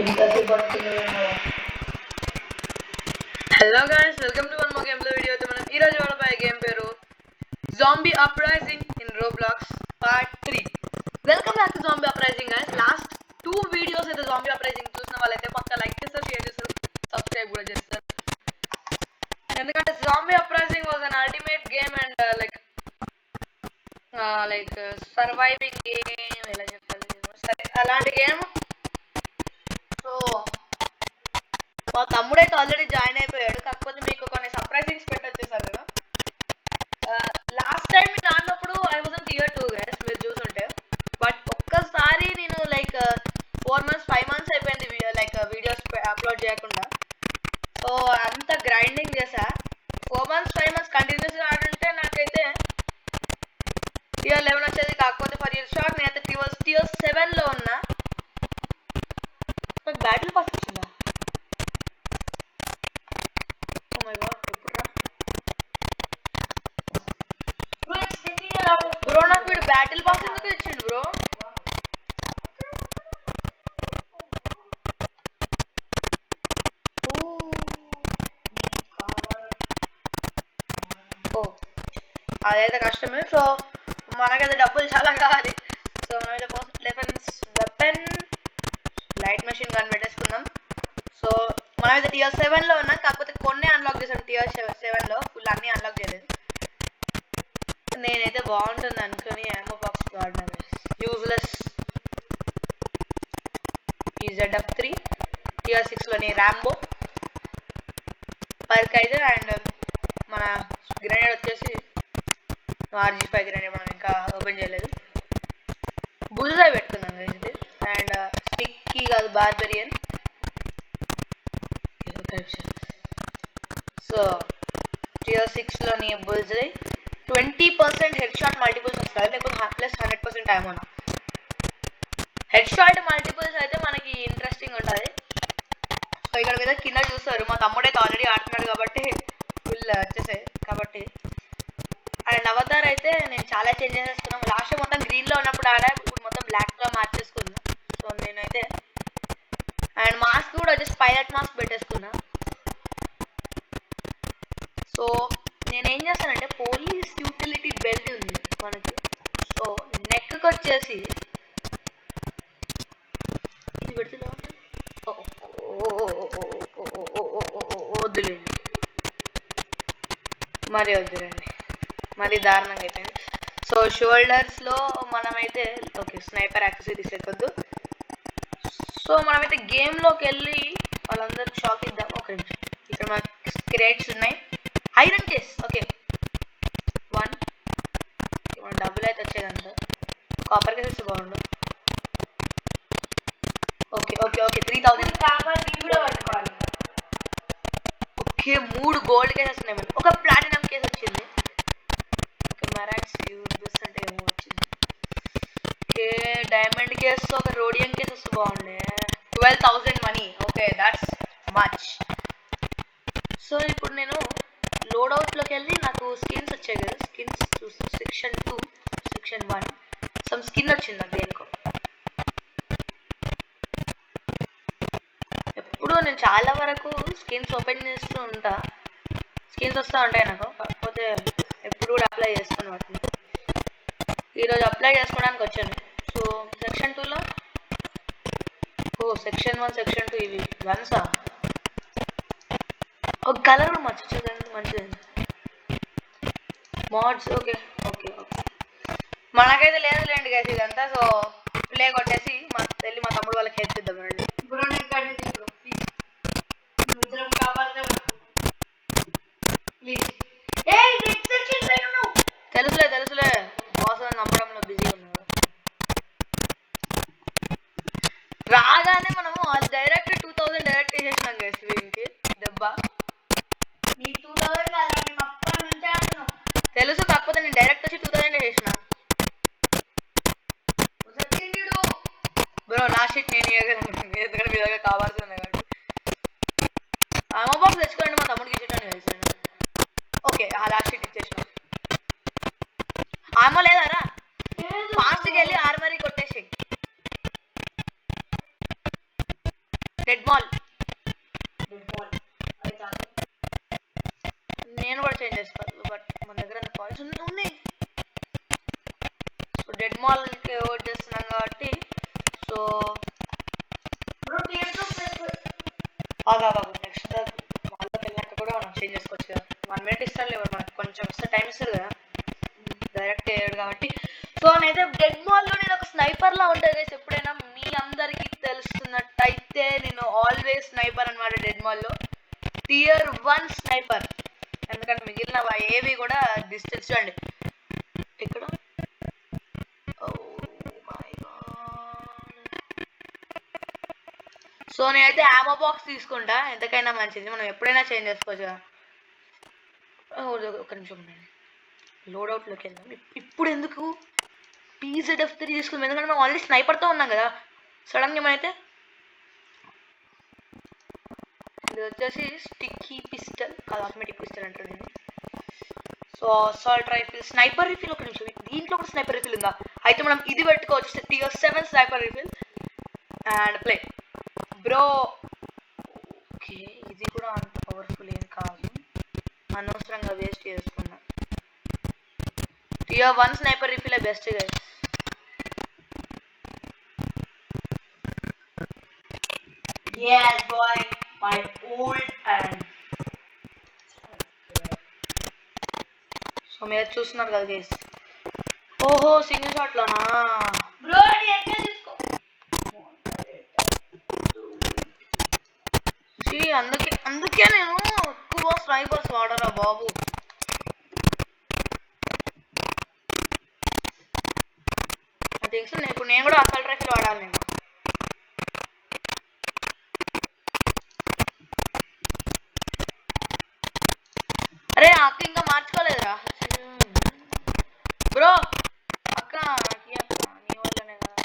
Hello guys, welcome to one more gameplay video. మనం ఈ రోజు వాడబోయే గేమ్ పేరు Zombie Uprising in Roblox Part 3. Welcome back to Zombie Uprising guys. Last 2 videos అయితే Zombie Uprising చూసిన వాళ్ళైతే పక్కా like చేస్తారు, share చేస్తారు, సబ్స్క్రైబ్ కూడా చేస్తారు. ఎందుకంటే Zombie Uprising was an ultimate game and surviving game ఎలా చెప్పాలి, సరే అలాంటి గేమ్. సో మా తమ్ముడైతే ఆల్రెడీ జాయిన్ అయిపోయాడు. కాకపోతే మీకు కొన్ని సర్ప్రైజింగ్స్ పెట్టొచ్చేసారు కదా. లాస్ట్ టైం నేను ఆడినప్పుడు I was in tier 2 guys, మీరు చూసుంటే. బట్ ఒక్కసారి నేను 4 months 5 months అయిపోయింది వీడియోస్ అప్లోడ్ చేయకుండా. సో అంత గ్రైండింగ్ చేసా. 4 months 5 months కంటిన్యూస్గా ఆడుంటే నాకైతే tier 11 వచ్చేది. కాకపోతే ఫర్ యూర్ షార్ట్ నేనైతే tier 7లో ఉన్నా. నాకు బ్యాటిల్ పాస్ వచ్చిందా? బ్రో నాకు వీడు బ్యాటిల్ పాస్ ఎందుకు ఇచ్చిండు బ్రో? ఓ అదైతే కష్టమే. సో మనకైతే డబ్బులు చాలా కావాలి. సో మనమైతే వెపన్ లైట్ మెషిన్ గన్ పెట్టేసుకుందాం. సో మనమైతే tier 7లో ఉన్నాం. కాకపోతే కొన్ని అన్లాక్ చేసాం tier 7లో, ఫుల్ అన్నీ అన్లాక్ చేయలేదు. నేనైతే బాగుంటుంది అనుకుని యామో బాక్స్ వాడినా. యూజ్లెస్ ఈ ZF3 tier 6లోని ర్యాంబో పర్క్ అయితే. అండ్ మన గ్రెనేడ్ వచ్చేసి RG5 గ్రెనేడ్ మనం ఇంకా ఓపెన్ చేయలేదు. బుల్జై పెట్టుకున్నాం ఇది. అండ్ స్టిక్కీ కాదు, బార్బెరియన్. సో tier 6లోని బుల్జై 20% హెడ్ షాట్ మల్టిపుల్స్ వస్తాయి, లేకపోతే ప్లస్ 100% టైం ఉన్నా. హెడ్ షాట్ మల్టిపుల్స్ అయితే మనకి ఇంట్రెస్టింగ్ ఉంటుంది. సో ఇక్కడ మీద కింద చూస్తారు, మా తమ్ముడైతే ఆల్రెడీ ఆడుతున్నాడు కాబట్టి ఫుల్ వచ్చేసాయి కాబట్టి. అండ్ అవతార్ అయితే నేను చాలా చేంజ్ చేసేసుకున్నాను. లాస్ట్ మొత్తం గ్రీన్లో ఉన్నప్పుడు ఆడా, ఇప్పుడు మొత్తం బ్లాక్గా మార్చేసుకున్నా. సో నేనైతే అండ్ మాస్క్ కూడా వచ్చేసి పైలట్ మాస్క్ పెట్టేసుకున్నా. సో నేనేం చేస్తానంటే పోలీస్ యూటిలిటీ బెల్ట్ ఉంది మనకి. సో నెక్కి వచ్చేసి ఇది పెడుతున్నా. వద్దులేండి, వద్దులేండి, మరి దారుణంగా అయిపోయింది. సో షోల్డర్స్లో మనమైతే ఓకే స్నైపర్ యాక్సెసరీస్ ఎక్కొద్దు. సో మనమైతే గేమ్లోకి వెళ్ళి వాళ్ళందరికి షాక్ ఇద్దాం. ఒక నిమిషం, ఇక్కడ మనకి క్రేట్స్ ఉన్నాయి. ఐరన్ కేస్ ఓకే 1 డబ్బులు అయితే వచ్చేదంట. కాపర్ కేస్ వస్తే బాగుండు. Okay okay okay 3000 okay 3 gold cases ఉన్నాయి. ఒక ప్లాటినం కేస్ వచ్చింది. ఓకే మెరాక్స్ యూజ్ అంటే ఏమో వచ్చింది. ఓకే డైమండ్ కేస్, ఒక రోడియం కేస్ వస్తే బాగుండే. 12,000 money. Okay that's much. So ఇప్పుడు నేను లోడౌట్లోకి వెళ్ళి నాకు స్కిన్స్ వచ్చాయి కదా, స్కిన్స్ చూసి సెక్షన్ 2 సెక్షన్ 1 సమ్ స్కిన్ వచ్చింది నాకు దేనికో. ఎప్పుడు నేను చాలా వరకు స్కిన్స్ ఓపెన్ చేస్తూ ఉంటా, స్కిన్స్ వస్తూ ఉంటాయి నాకు. కాకపోతే ఎప్పుడు కూడా అప్లై చేసుకుని వాటిని. ఈరోజు అప్లై చేసుకోవడానికి వచ్చాను. సో సెక్షన్ 2లో సెక్షన్ 1 సెక్షన్ 2 ఇవి వన్సా. ఒక కలర్ కూడా మర్చిపోయింది, మంచిది మోడ్స్. ఓకే ఓకే ఓకే మనకైతే లేదులేండి గైస్ ఇదంతా. సో ప్లే కొట్టేసి వెళ్ళి మా తమ్ముడు వాళ్ళకి హెల్ప్ ఇద్దాం. తెలుసులే మోసం నమ్మడంలో బిజీ ఉన్నాడు. రాగానే మనము డైరెక్ట్ 2000 డైరెక్ట్ వేసేసినాం గైస్ వీనికి దెబ్బ. తెలుసు, కాకపోతే నేను డైరెక్ట్ వచ్చి 2000 వేసిన బ్రో. నా షీట్ నేను ఎందుకంటే మీ దగ్గర కావాల్సిందే కాబట్టి. ఆమో బాక్స్ తెచ్చుకోండి, మా తమ్ముడికి ఇచ్చేటాను వేసాను. ఓకే ఆ లాస్ట్ షీట్ ఇచ్చేసిన. ఆమో లేదారా, ఫాస్ట్కి వెళ్ళి ఆర్మరీ కొట్టేసి. డెడ్ మాల్ నేను కూడా చేంజ్ చేసుకోవాలి, బట్ మన దగ్గర అంత పాయింట్స్ ఉన్నాయి. సో డెడ్ మాల్కి ఓట్ చేస్తున్నాం కాబట్టి సో నెక్స్ట్ మాల్లోకి వెళ్ళినాక కూడా మనం చేంజ్ చేసుకోవచ్చు కదా. 1 minute ఇస్తారు లేవు, మనకు కొంచెం ఇస్తే టైం ఇస్తారు కదా, డైరెక్ట్ అయ్యాడు కాబట్టి. సో నేనైతే డెడ్ మాల్లో నేను ఒక స్నైపర్లా ఉంటుంది గైస్. ఎప్పుడైనా మీ అందరికీ తెలుస్తున్నట్టయితే నేను ఆల్వేస్ స్నైపర్ అనమాట డెడ్ మాల్లో, Tier 1 స్నైపర్. ఎందుకంటే మిగిలిన ఏవి కూడా డిస్టెన్స్ చూడండి ఇక్కడ. సో నేనైతే ఆమో బాక్స్ తీసుకుంటా, ఎంతకైనా మంచిది, మనం ఎప్పుడైనా చేంజ్ చేసుకోవచ్చు. ఒక నిమిషం ఉండండి, లోడౌట్లోకి వెళ్దాం. ఇప్పుడు ఎందుకు PZF3 తీసుకుందాం, ఎందుకంటే మనం ఆల్రెడీ స్నైపర్తో ఉన్నాం కదా. సడన్గా ఏమైతే ఇది వచ్చేసి స్టిక్కీ పిస్టల్ కాదు, ఆటోమేటిక్ పిస్టల్ అంటారు నేను. So assault rifle, sniper refill. ఒక నిమిషం, దీంట్లో కూడా స్నైపర్ రిఫిల్ ఉందా? అయితే మనం ఇది పెట్టుకోవచ్చు, Tier 7 sniper refill and play bro. Okay, ఇది కూడా అంత పవర్ఫుల్ ఏం కాదు, అనవసరంగా వేస్ట్ చేసుకున్నా. Tier 1 sniper refill best guys. Yes boy, my old and so మీరు చూస్తున్నారు కదా గైస్. ఓహో సింగిల్ షాట్ లోనా బ్రో, ఎక్కడ తీసుకో. అందుకే నేను ఎక్కువ స్నైపర్స్ వాడరా బాబు. తెలుసు ఇప్పుడు నేను కూడా అసల్ రైఫిల్ వాడాలి. నేను అరే అక్క ఇంకా మార్చుకోలేదురా బ్రో. అక్క నీ వల్లనే కదా.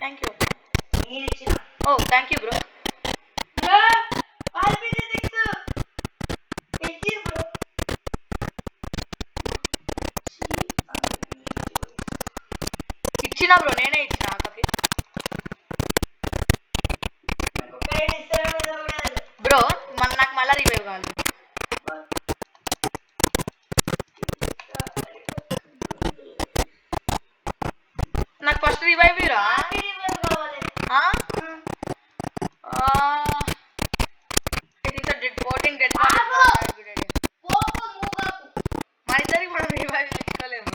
Thank you. Oh thank you bro. ఇచ్చిన బ్రో, నేనే ఇచ్చిన అక్కకి. బ్రో నాకు మళ్ళా రివైవ్ కావాలి. నాకు ఫస్ట్ రివైవ్ రా. మా ఇద్దరికి మనం రివైవ్ తీసుకోలేము.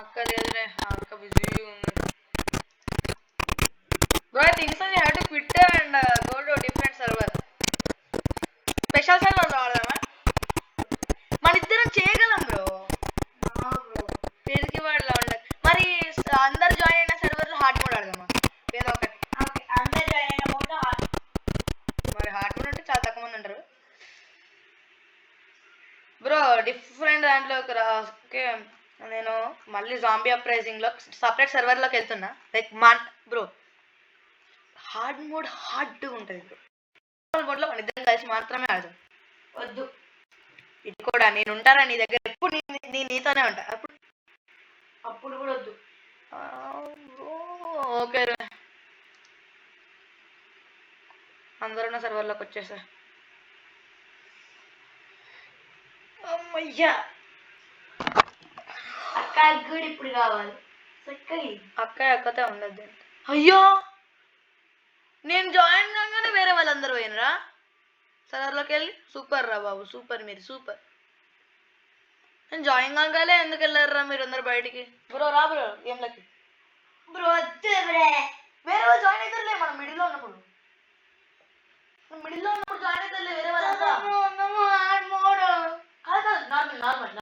అక్క లేదులే, అక్క బిజీ ఉంది. Bro, I think so we have to quit and go to a different server. Special server వాడదామా? మన ఇద్దరం చేయగలం బ్రో. పేరుకి వాడలా ఉండదు. మరి అందరు జాయిన్ అయిన సర్వర్లో హార్డ్ మోడ్ ఆడదామా? ఏదో ఒకటి. అందరు జాయిన్ అయిన మోడ్ హార్డ్. మరి హార్డ్ మోడ్ అంటే చాలా తక్కువ మంది ఉంటారు బ్రో. డిఫరెంట్ దాంట్లోకి ఓకే, నేను మళ్ళీ జాంబీ అప్రైజింగ్లో సపరేట్ సర్వర్లోకి వెళ్తున్నా. లైక్ బ్రో హార్డ్ మోడ్ హార్డ్గా ఉంటుంది బ్రో. నార్మల్ మోడ్లో మన ఇద్దరం కలిసి మాత్రమే ఆడదాం. వద్దు, ఇది కూడా నేను ఉంటారా నీ దగ్గర, ఎప్పుడు నీతోనే ఉంటా. అప్పుడు కూడా వద్దు. ఓకే అందరూ సర్వర్లోకి వచ్చేసా. అమ్మయ్యా, అక్క కూడా ఇప్పుడు కావాలి. అక్కతో ఉండద్దు. అయ్యో నేను జాయిన్ కాగానే వేరే వాళ్ళందరూ పోయినరా సర్వర్లోకి వెళ్ళి. సూపర్ రా బాబు, సూపర్, మీరు సూపర్. నేను జాయిన్ కాగానే ఎందుకు వెళ్ళారా మీరు అందరు బయటికి? బ్రో రా బ్రో గేమ్లకి. బ్రో వద్దు, వేరే వాళ్ళు జాయిన్ అవుతారులే. మనం మిడిల్లో ఉన్నప్పుడు జాయిన్ అవుతారులే వేరే వాళ్ళంతా. నార్మల్.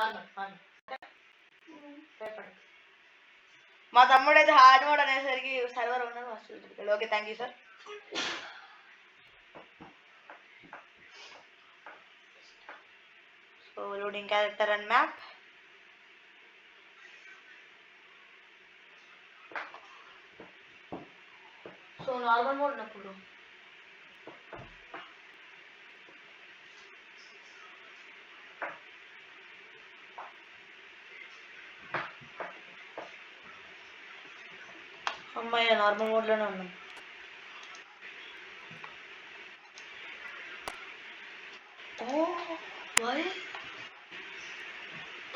మా తమ్ముడు అయితే హార్డ్ మోడ్ అనేసరికి సర్వర్ ఉన్నది. Okay thank you sir. So loading character and map. So normal mode ఉన్నప్పుడు అమ్మాయి నార్మల్ మోడ్లోనే ఉన్నాం.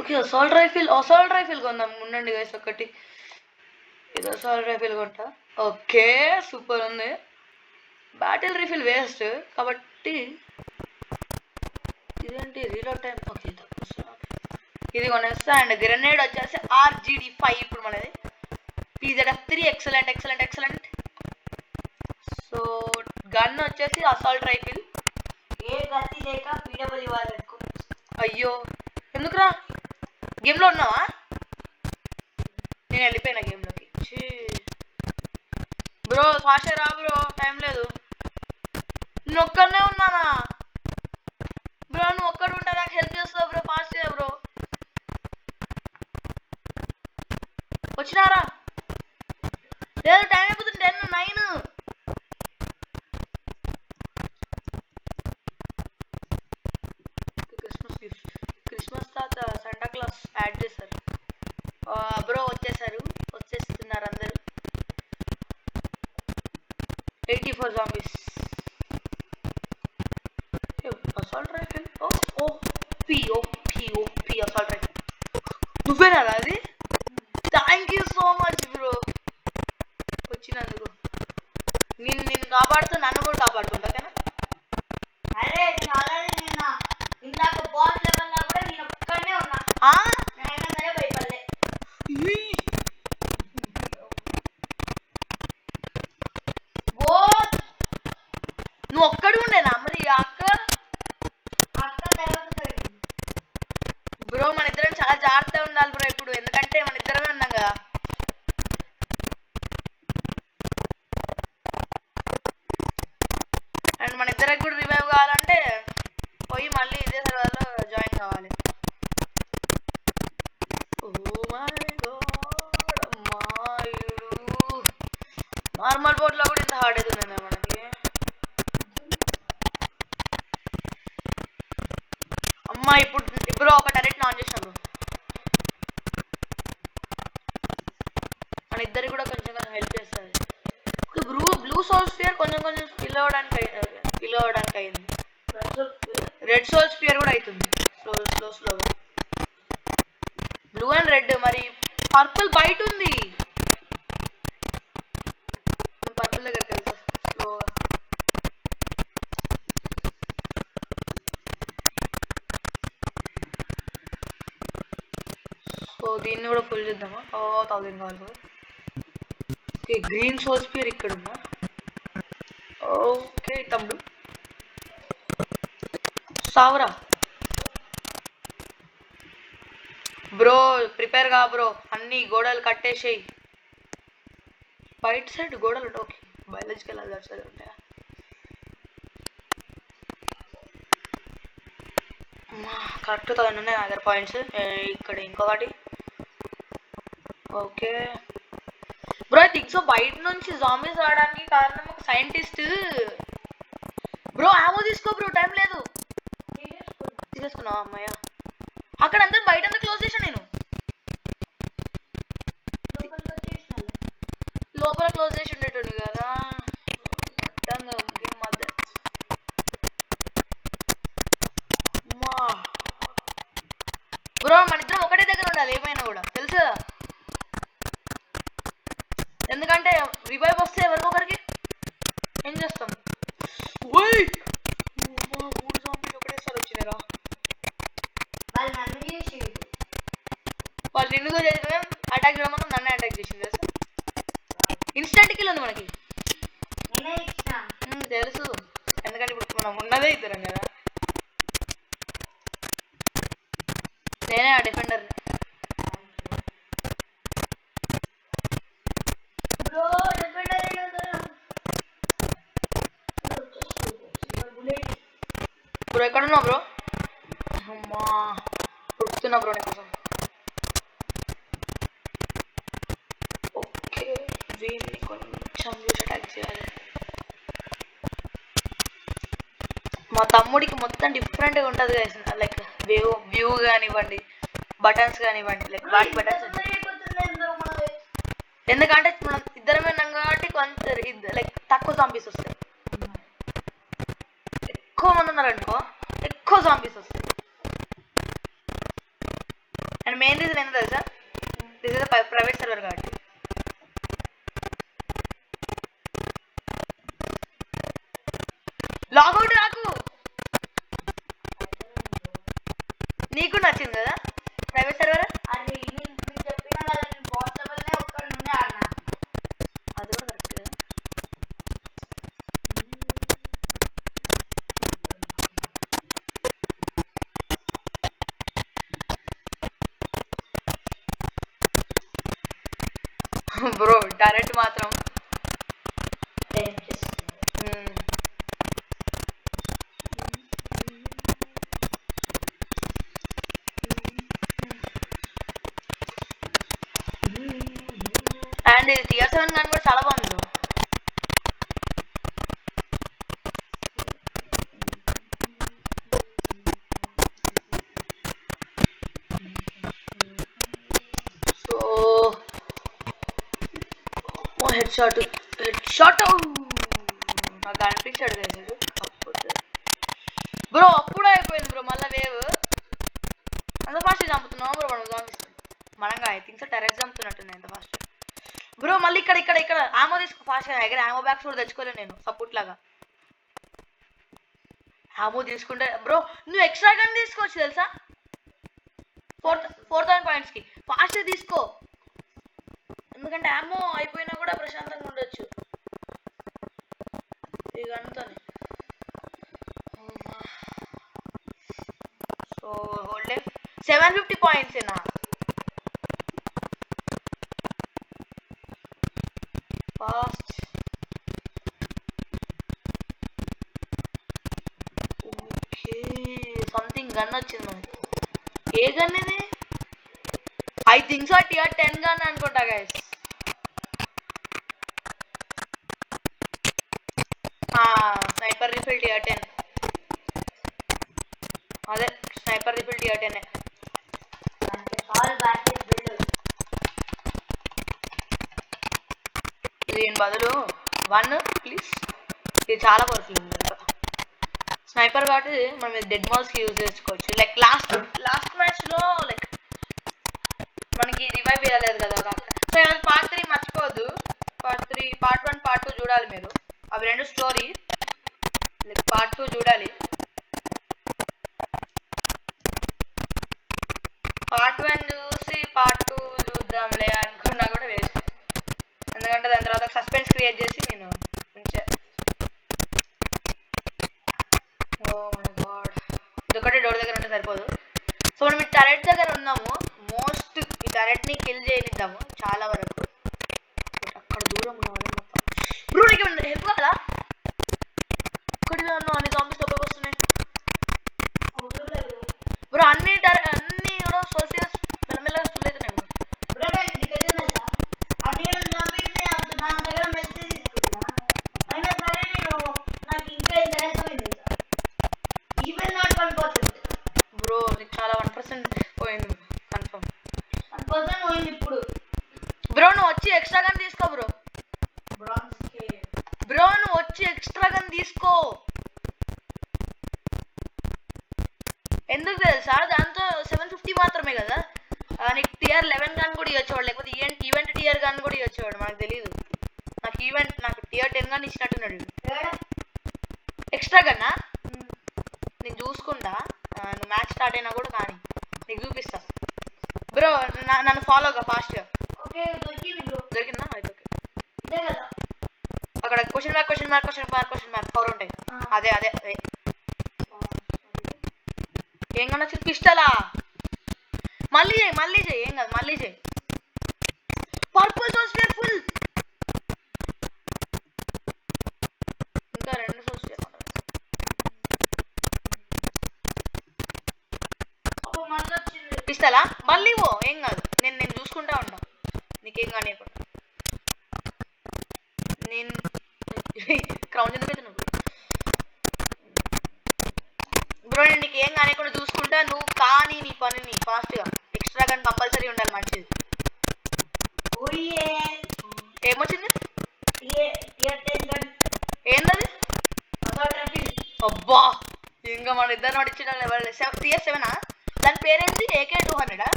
ఓకే, అసాల్ట్ రైఫిల్ కొందాం. ఉండండి గైస్ ఒకటి. ఇది అసాల్ట్ రైఫిల్ కొంటా. ఓకే, సూపర్ ఉంది. బ్యాటిల్ రీఫిల్ వేస్ట్ కాబట్టి ఇదేంటి రీలోడ్ టైం. ఓకే, ఇది కొనేస్తా. అండ్ గ్రెనేడ్ వచ్చేసి RGD5 ఇప్పుడు మనది. PZF3 excellent. సో గన్ వచ్చేసి అసాల్ట్ రైఫిల్. ఏ గతి లేక PWR పెట్టుకో. అయ్యో ఎందుకురా, గేమ్లో ఉన్నావా? నేను వెళ్ళిపోయినా గేమ్లోకి. బ్రో ఫాస్ట్ రా బ్రో, టైం లేదు. నేను ఒక్కడనే ఉన్నానా బ్రో? నువ్వు ఒక్కడు ఉంటా నాకు హెల్ప్ చేస్తావు బ్రో, ఫాస్ట్ గా బ్రో. వచ్చినారా? లేదు, టైం అయిపోతుంది. 10, 9. క్రిస్మస్ తాత శాంటా క్లాస్ యాడ్ చేశారు బ్రో. వచ్చేస్తున్నారు అందరు. 84 zombies. Assault rifle. OP assault rifle. నువ్వేనా అది? Thank you so much bro వచ్చినందుకు. నిన్ను కాపాడుతూ నన్ను కూడా కాపాడుతుంటా కదా. అరే ఇందాక బాస్ లెవెల్లో కూడా నేను ఒక్కడనే ఉన్నా. అయినా సరే భయపడలే. నువ్వు ఒక్కడు ఉండేనా మరి? అక్క బ్రో మన ఇద్దరం చాలా జాగ్రత్తగా ఉండాలి బ్రో ఇప్పుడు, ఎందుకంటే మన ఇద్దరమే ఉన్నాం కదా. అండ్ మన ఇద్దరికి కూడా రివైవ్ కావాలంటే పోయి మళ్ళీ ఇదే సర్వర్లో జాయిన్ కావాలి. నార్మల్ బోర్డ్లో కూడా ఇంత హార్డ్ అవుతుంది మనకి. అమ్మా ఇప్పుడు ఒక డైరెక్ట్ ఆన్ చేసినాం. మన ఇద్దరికి కూడా కొంచెం హెల్ప్ చేస్తుంది. బ్లూ సోల్ స్పియర్ కొంచెం ఫిల్ అవ్వడానికి అయింది. రెడ్ సోల్ స్పియర్ కూడా అవుతుంది స్లోగా. Blue and red. మరి పర్పుల్ బయట ఉంది. పర్పుల్ దగ్గరికి వెళ్తా స్లోగా. సో దీన్ని కూడా ఫుల్ చేద్దామా? 1000 కావాలి. ఓకే, గ్రీన్ సోల్ స్పియర్ ఇక్కడ ఉందా? ఓకే తమ్ముడు సావరా బ్రో. ప్రిపేర్ గా బ్రో, అన్ని గోడలు కట్టేసేయి. బయట సైడ్ గోడలు ఉంటాయి. ఓకే, బయాలజికల్ అదర్స్ అది ఉంటాయా? కరెక్ట్ 1000 ఉన్నాయి అదర్ పాయింట్స్. ఇక్కడ ఇంకొకటి. Okay bro, I think so బయట నుంచి జాంబీస్ రావడానికి కారణం ఒక సైంటిస్ట్. బ్రో ఆమో తీసుకో బ్రో, టైం లేదు. తీసేసుకున్నావా అమ్మాయ? అక్కడ అందరు బయట అంతా క్లోజ్ చేశాను నేను. లోపల క్లోజ్ చేసి ఉండేటోని కదా. బ్రో మన ఇద్దరం ఒకటే దగ్గర ఉండాలి ఏమైనా కూడా, తెలుసు కదా. ఎందుకంటే రివైవ్ వస్తే ఎవరికొకరికి ఏం చేస్తాం. 3 zombies ఒకటేసారి వచ్చినారా? వాళ్ళు నిన్నుగా చేసిన అటాక్ చేయడం వల్ల నన్నే అటాక్ చేసింది తెలుసు. ఇన్స్టెంట్ కిల్ ఉంది మనకి తెలుసు, ఎందుకంటే ఇప్పుడు మనం ఉన్నదే ఇద్దరం కదా. నేనే ఆ డిఫెండర్. బ్రో ఎక్కడున్నావు బ్రో? అమ్మా ఉడుకుతున్నా బ్రో నీకోసం. ఓకే, వీళ్ళని కొంచెం అటాక్ చేయాలి. మా తమ్ముడికి మొత్తం డిఫరెంట్గా ఉంటుంది కదా, లైక్ వ్యూ కానివ్వండి, బటన్స్ కానివ్వండి, లైక్ వాటి బటన్స్. ఎందుకంటే మనం ఇద్దరమే ఉన్నాం కాబట్టి కొంచెం లైక్ తక్కువ జాంబీస్ వస్తాయి. ఎక్కువ మంది ఉన్నారనుకో ఎక్కువ జాంబీస్ వస్తాయి. అండ్ మెయిన్ రీజన్ ఏంటో తెలుసా, దిస్ ఇస్ ప్రైవేట్ సర్వర్ కాబట్టి. లాగౌట్ రాకు, నీకు నచ్చింది కదా ప్రైవేట్ సర్వర్. అది మీకు చెప్పిన కదా, నేను పోర్టబుల్నే ఒక్కడి నుండి ఆడినా. అది కూడా కరెక్ట్ కదా. బ్రో డైరెక్ట్ మాత్రం అండ్ ఇది టియర్ 7 కానీ కూడా చాలా బాగుంది. సో హెడ్ షాట్ నాకు అనిపించాడు కదా కాకపోతే బ్రో అప్పుడు అయిపోయింది బ్రో. మళ్ళీ వేవ్ అంత ఫాస్ట్ చంపుతున్నావు బ్రో. మనం చంపిస్తాం మనంగా ఐ థింక్ సో టెరెక్స్ చంపుతున్నట్టున్నాయి ఎంత ఫాస్ట్. బ్రో మళ్ళీ ఇక్కడ ఆమో తీసుకో ఫాస్ట్గా. దగ్గర ఆమో బ్యాగ్స్ కూడా తెచ్చుకోలేదు నేను సపోర్ట్ లాగా. ఆమో తీసుకుంటే బ్రో నువ్వు ఎక్స్ట్రా గన్ తీసుకోవచ్చు తెలుసా 4000 పాయింట్స్కి. ఫాస్ట్గా తీసుకో ఎందుకంటే ఆమో అయిపోయినా కూడా ప్రశాంతంగా ఉండొచ్చు ఈ గన్తోనే. సో హోల్డ్ 750 పాయింట్స్ ఏనా ఫాస్ట్. ఓకే సంథింగ్ గన్ వచ్చింది మనకి. ఏ గన్ ఇది? I think so tier 10 gun అనుకుంటా గైస్. Sniper rifle tier 10. అదే స్నైపర్ రిఫిల్ టియర్ 10. దీని బదులు 1 ప్లీజ్. ఇది చాలా పవర్ఫుల్ ఉంది స్నైపర్ కాబట్టి మనం డెడ్ మాల్స్కి యూజ్ చేసుకోవచ్చు. లైక్ లాస్ట్ మ్యాచ్లో లైక్ మనకి రివైవ్ ఇవ్వలేదు కదా. సో పార్ట్ 3 మర్చిపోవద్దు. పార్ట్ 1 పార్ట్ 2 చూడాలి మీరు. అవి రెండు స్టోరీ. లైక్ పార్ట్ 2 చూడాలి. పార్ట్ 1 చూసి పార్ట్ 2 చూద్దాంలే అనుకున్నా కూడా వేస్ట్. ఎందుకంటే దాని తర్వాత సస్పెన్స్ క్రియేట్ చేసి నేను ఉంచా. ఓ మై గాడ్ ఇదొకటి డోర్ దగ్గర ఉంటే సరిపోదు. సో మనం ఈ టరెట్ దగ్గర ఉన్నాము. మోస్ట్ ఈ టరెట్ని కిల్ చేయనిద్దాము చాలా వరకు. అక్కడ దూరం బ్రో నీకు హెల్ప్ కావాలా? ఇక్కడిగా ఉన్నావు అన్ని జాంబీస్ లోపలికి వస్తున్నాయి బ్రో. అన్ని కూడా సోసియస్ మెల్లమెల్లగా స్టూల్ అవుతున్నాయి బ్రో. బ్రో నీకు చాలా 1% పోయింది కన్ఫర్మ్. 1% పోయింది ఇప్పుడు. బ్రో నువ్వు వచ్చి ఎక్స్ట్రా గన్ తీసుకో బ్రో. బ్రో నువ్వు వచ్చి ఎక్స్ట్రా గన్ తీసుకో. ఎందుకు తెలుసా దాంతో 750 మాత్రమే కదా. నీకు టియర్ 11 గన్ కూడా ఇవ్వచ్చేవాడు, లేకపోతే ఈవెంట్ టియర్ గన్ కూడా ఇవ్వచ్చేవాడు. మనకు తెలియదు. నాకు టియర్ 10 గన్ ఇచ్చినట్టున్నాడు. ఎక్స్ట్రా గన్నా నేను చూసుకుంటా. నువ్వు మ్యాచ్ స్టార్ట్ అయినా కూడా కానీ నీకు చూపిస్తా బ్రో. నన్ను ఫాలోగా ఫాస్ట్గా. దొరికిందా? అయితే ఓకే. అక్కడ క్వశ్చన్ మార్క్ 4 ఉంటాయి. అదే ఏం కన్నా పిస్టలా. మళ్ళీ చేయి ఏం కాదు. మళ్ళీ చేయి. పర్పుల్ సోస్ఫియర్ ఫుల్. ఇంకా 2 సోస్ఫియర్ పిస్టలా. మళ్ళీ ఏం కాదు. నేను చూసుకుంటా ఉంటా నీకేం కానీ. నేను క్రౌన్ ఎందుకు అయితే నువ్వు బ్రో నేను నీకు ఏం కానికుండా చూసుకుంటా. నువ్వు కానీ నీ పనిని ఫాస్ట్గా. ఎక్స్ట్రా గన్ కంపల్సరీ ఉండాలి మంచిది. ఏమొచ్చింది? ఇంకా మన ఇద్దరు నడిచిన లెవెల్ TS7 దాని పేరేంటి AK200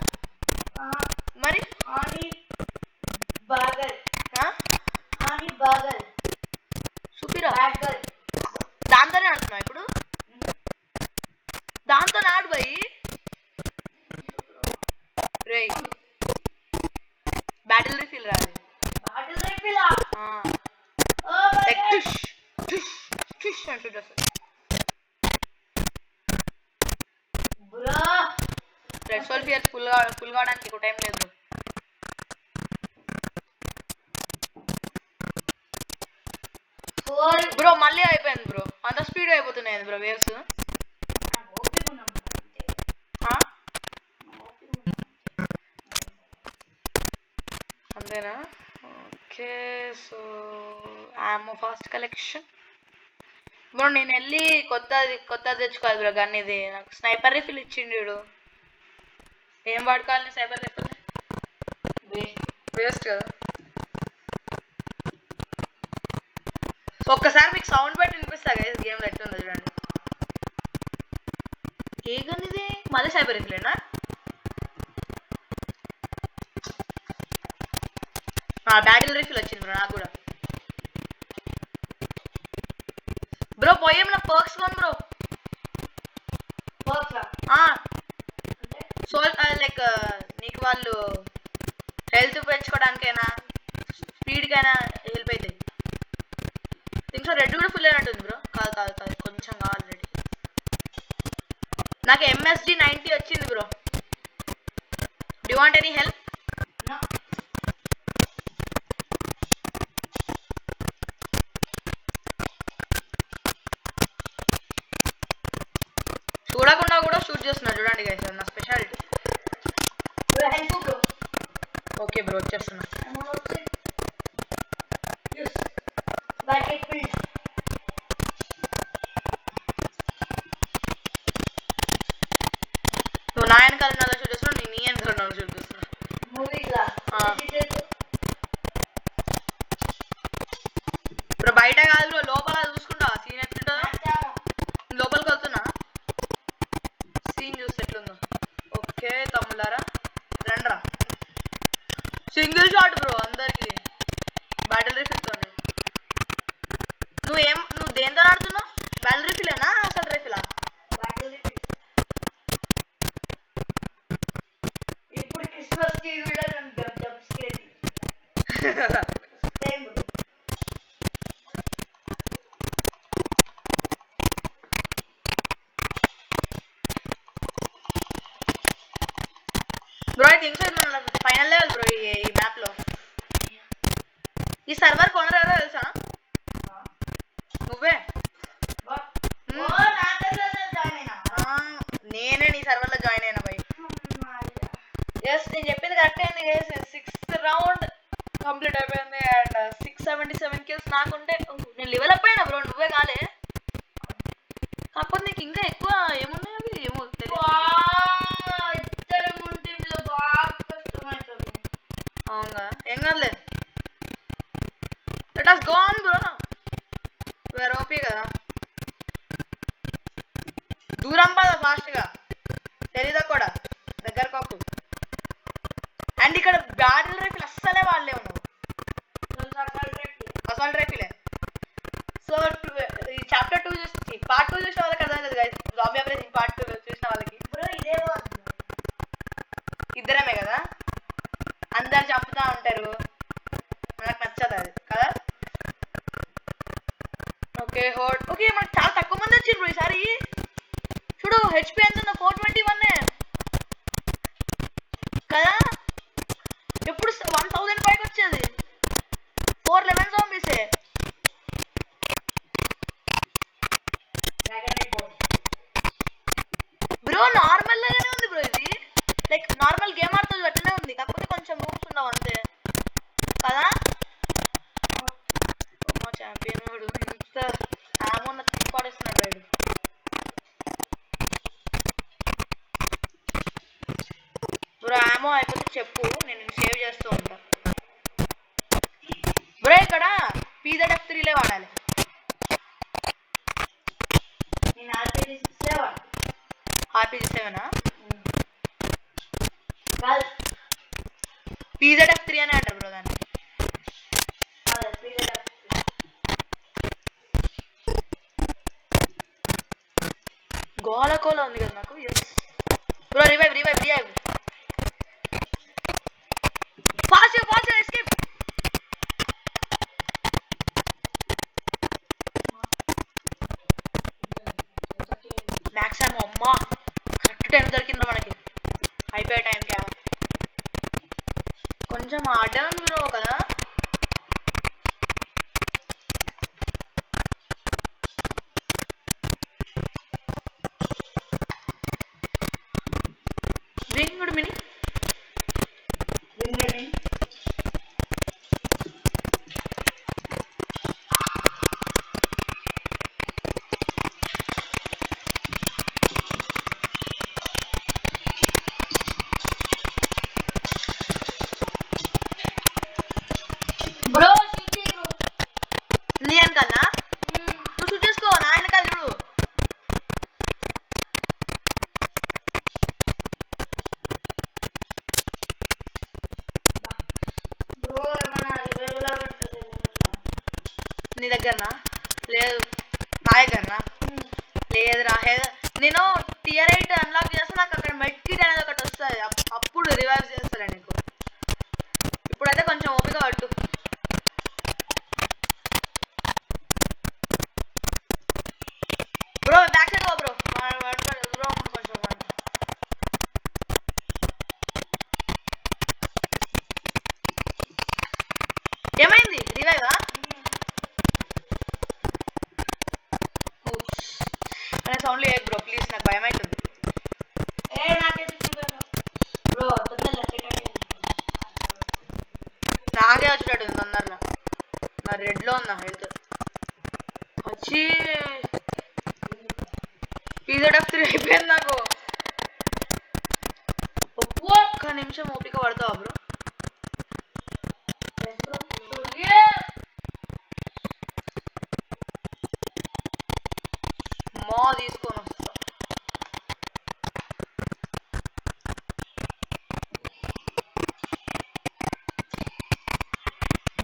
మరి ఆని బాగల్ సుపిరా బాగల్ దాంతోనే ఆడుతున్నావు ఇప్పుడు దాంతో ఆడు పోయి రే బ్యాటిల్ రీఫిల్ రాదు బాటిల్ రీఫిల్ ఓ బ్రో రెస్వల్ ఫియర్స్ ఫుల్ కావడానికి ఎక్కువ టైం లేదు బ్రో మళ్ళీ అయిపోయింది బ్రో అంత స్పీడ్ అయిపోతున్నాయి బ్రో వేవ్స్ అంతేనా okay so ammo fast collection bro నేను వెళ్ళి కొత్త తెచ్చుకోవాలి బ్రో కానీ ఇది నాకు స్నైపర్ రిఫిల్ ఇచ్చిండు వీడు ఏం వాడుకోవాలి స్నైపర్ రిఫిల్ వేస్ట్ కదా ఒక్కసారి మీకు సౌండ్ పెట్టి వినిపిస్తా గైస్ గేమ్ ఎట్లుందో చూడండి ఏ గన్ ఇది మళ్ళీ స్నైపర్ రిఫిలేనా బ్యాటిల్ రిఫిల్ వచ్చింది బ్రో నాకు కూడా బ్రో పోయేం నా పర్క్స్ కొను బ్రో సో లైక్ నీకు వాళ్ళు హెల్త్ పెంచుకోవడానికైనా స్పీడ్కైనా హెల్ప్ అవుతాయి ఇంకా రెడ్ కూడా ఫుల్ అయినట్టుంది బ్రో కాదు కొంచెం కావాలి రెడ్ నాకు MSG 90 వచ్చింది bro do want any help చూడకుండా కూడా షూట్ చేస్తున్నా చూడండి గైస్ నా స్పెషాలిటీ ఓకే బ్రో వచ్చేస్తున్నా నువ్వు నా వెనకాల నన్ను షూట్ చేస్తున్నావు నేను నీ వెనకాల నన్ను షూట్ చేస్తున్నా బ్రో బయట కాదు బ్రో లోపల చూసుకుంటా సీన్ ఎట్లుంటుందో లోపలికి వెళ్తున్నా సీన్ చూస్తే ఎట్లుందో ఓకే తమ్ములారా రండ్రా సింగిల్ షాట్ బ్రో అందరికి బ్యాటిల్ రిఫిల్తో నువ్వు దేంతో ఆడుతున్నావు బ్యాటిల్ రిఫిలేనా అసలు రిఫిలా ఇప్పుడు క్రిస్మస్ కి కూడా బ్రో ఐ థింక్ సో మన ఫైనల్ లెవెల్ బ్రో ఈ మ్యాప్ లో ఈ సర్వర్ కొనరారో తెలుసా నువ్వే నేనే నీ సర్వర్ లో జాయిన్ అయినా బై ఎస్ నేను చెప్పింది కరెక్ట్ అయింది 6th రౌండ్ కంప్లీట్ అయిపోయింది అండ్ 677 kills నాకుంటే నేను లెవెల్ అప్ అయినా బ్రో నువ్వే కాలే కాకపోతే నీకు ఇంకా ఎక్కువ ఏమున్నాయి అవి ఏమో అవునా ఏం కాదులే let us go on bro వేరే ఓపీ కదా దూరం పద ఫాస్ట్గా తెలీదా కూడా దగ్గర కాకు అండ్ ఇక్కడ బ్యాటిల్ రైఫిల్ అస్సలే వాళ్ళే ఉన్నావు అసలు రైఫిలే సో ఈ చాప్టర్ 2 చూసి పార్ట్ 2 చూసిన వాళ్ళకి అర్థం కదా జాబ్ అప్రైజింగ్ పార్ట్ 2 చూసిన వాళ్ళకి ఇద్దరమే కదా అందరు చంపుతా ఉంటారు మనకు నచ్చదు అది కదా ఓకే మనకు చాలా తక్కువ మంది వచ్చిండ్రు ఈసారి చూడు హెచ్పి ఎంత 421 కదా ఎప్పుడు 1000 పైకి వచ్చేది 411 zombies బ్రో నార్మల్ లాగానే ఉంది బ్రో ఇది లైక్ నార్మల్ గేమ్ ఆడుతుంది అట్లనే ఉంది కాకపోతే కొంచెం మూవ్స్ ఉండవు అంతే కదా మా ఛాంపియన్ వాడు ఇంత ఆమోన్న తీసుకోడేస్తున్నాడు వాడు బ్రో ఆమో అయిపోతే చెప్పు నేను సేవ్ చేస్తూ ఉంటా బ్రో ఇక్కడ PZF3 వాడాలి నేను ఆల్రెడీ 6 RPG7 కాదు PZF3 అని అంటారు బ్రో దాన్ని. కాదు PZF. గోల కోల ఉంది కదా నాకు. Bro revive. Fast escape. Max ఏమో అమ్మా కరెక్ట్ టైం దొరికింది మనకి. అయిపోయే టైంకి కొంచెం ఆడే ఉంది బ్రో కదా. రింగుడు మిని బ్రో సిటీ బ్రో నీ వెనకన్నా నువ్వు షూట్ చేసుకో. నా వెనకాల చూడు. బ్రో మన రెగ్యులర్ ఉంటుంది. నీ దగ్గరనా? లేదు నా దగ్గరనా? లేదురా. నేను టియర్ 8 అన్లాక్ చేస్తే నాకు అక్కడ మెడ్ కిట్ అనేది ఒకటి వస్తుంది. అప్పుడు రివైవ్ చేస్తారా నీకు. ఇప్పుడైతే కొంచెం ఓపిక పట్టు. Bro back side bro. Bro కొంచెం ఏమైంది? రివైవా? సౌండ్ లేదు బ్రో ప్లీజ్, నాకు భయం అవుతుంది. బ్రో తొందరగా నాకే వచ్చేటట్టు తొందరగా. మరి రెడ్లో ఉందా హెల్త్ వచ్చి. PZF3 అయిపోయింది నాకు. ఒక్క నిమిషం ఓపిక పడతావా బ్రో? తీసుకొని వస్తా.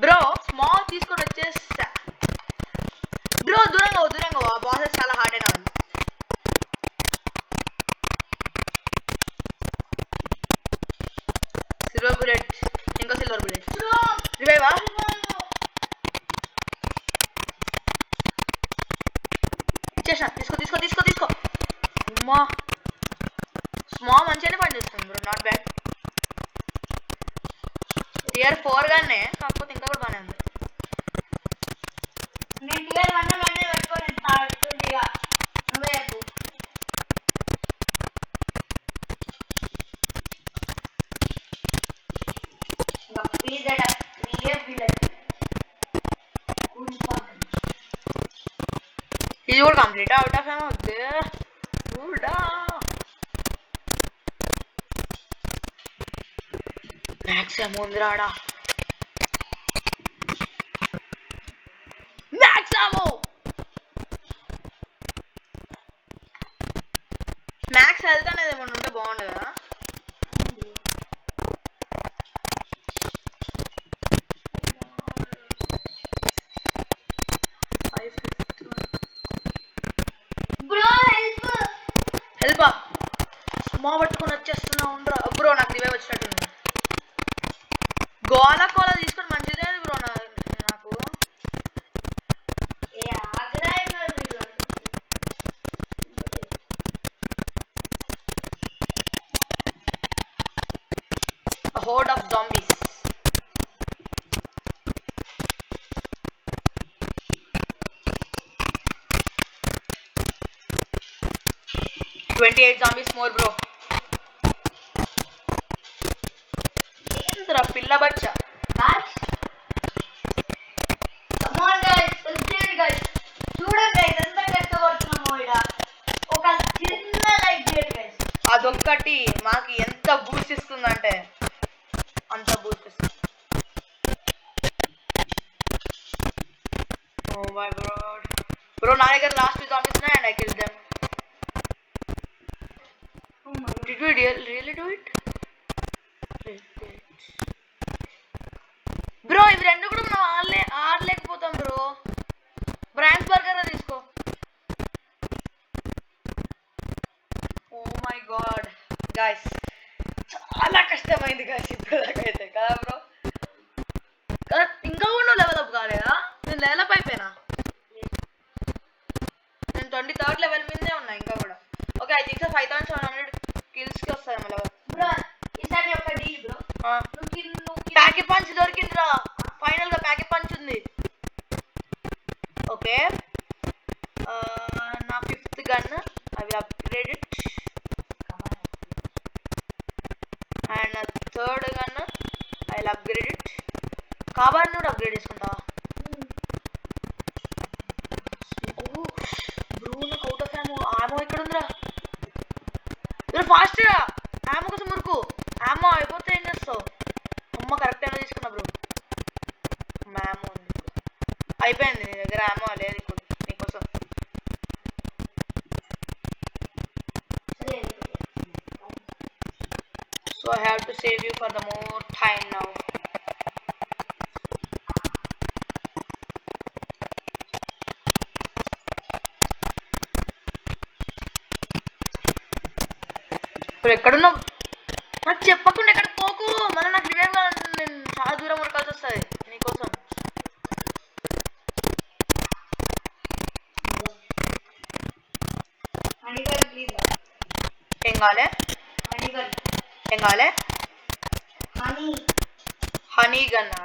బ్రో స్మాల్ తీసుకొని వచ్చేస్తా. బ్రో దూరంగా బాసెస్ చాలా హార్డ్ అయినా ఉంది. సిల్వర్ బుల్లెట్, ఇంకో సిల్వర్ బుల్లెట్. రివైవా? ఇచ్చేసా. తీసుకో. అమ్మా స్మాల్ మంచిగానే పనిచేస్తుంది బ్రో, నాట్ బ్యాడ్. టియర్ 4 గానే కాకపోతే ఇంకా కూడా బాగానే ఉంది. నేను టియర్ 1 పెట్టుకొని తాడుతుందిగా నువ్వే చెప్పు. ఇది కూడా కంప్లీట్ అవుట్ ఆఫ్ ఏమో వద్దు కూడా. మ్యాక్స్ ఏమో ఉంది రాడా. మ్యాక్స్ హెల్త్ అనేది ఏమన్నా ఉంటే బాగుండు కదా. హెల్పా మా పట్టుకొని వచ్చేస్తున్నా ఉండరా బ్రో. నాకు రివైవ్ వచ్చినట్టుంది. గోల తీసుకొని మంచిదే బ్రో నాకు. A horde of zombies. "28 zombies more bro." ఏంద్రా పిల్ల బచ్చా. అదొక్కటి మాకు ఎంత బూస్ట్ ఇస్తుందంటే అంత బూస్ట్ ఇస్తుంది. Oh my god. Bro, నా దగ్గర లాస్ట్ 2 zombies ఉన్నాయి and I killed them. Did we really do it? Bro ఇవి రెండు కూడా మనం ఆడలేకపోతాం బ్రో. బ్రాండ్స్ బర్గర్ తీసుకో. ఓ మై గాడ్ గాయ్స్, చాలా కష్టమైంది గాయ్స్ ఇప్పటిదాకైతే కదా బ్రో. కదా ఇంకా కూడా లెవెల్ అప్ కాలేదా? నేను లెవెల్ అప్ అయిపోయినా. నేను 23rd లెవెల్ మీదే ఉన్నా ఇంకా కూడా. ఓకే, ఐ థింక్ 5700 కిల్స్కి వస్తాయి మళ్ళీ బ్రో. ఈసారి ఒక డీల్ బ్రో. ప్యాకి పంచ్ దొరికిందిరా, ఫైనల్ గా ప్యాకి పంచ్ ఉంది. ఓకే, నా 5th gun I will upgrade it. And నా 3rd gun I will upgrade it. కాబర్ కూడా అప్గ్రేడ్ చేసుకుంటావా బ్రో? నాకు అవుట్ ఆఫ్ ఆమో ఇక్కడ ఉందిరా. ఫాస్ట్ గా ఆమో కోసం మురుకు. ఆమో అయిపోతే ఏం చేస్తావు? అమ్మ కరెక్ట్ టైంలో తీసుకున్నా బ్రో. మ్యామో అయిపోయింది, నీ దగ్గర ఆమో లేదు ఇప్పుడు నీకోసం. So I have to save you for the more time now. ఇప్పుడు ఎక్కడున్నావు? నాకు చెప్పకుండా ఎక్కడికి పోకు. మళ్ళీ నాకు రివైవ్ కావాలంటే నేను చాలా దూరం ఉరకాల్సి వస్తుంది నీకోసం. ఏం కావాలి? ఏం కావాలి? హనీ గన్నా?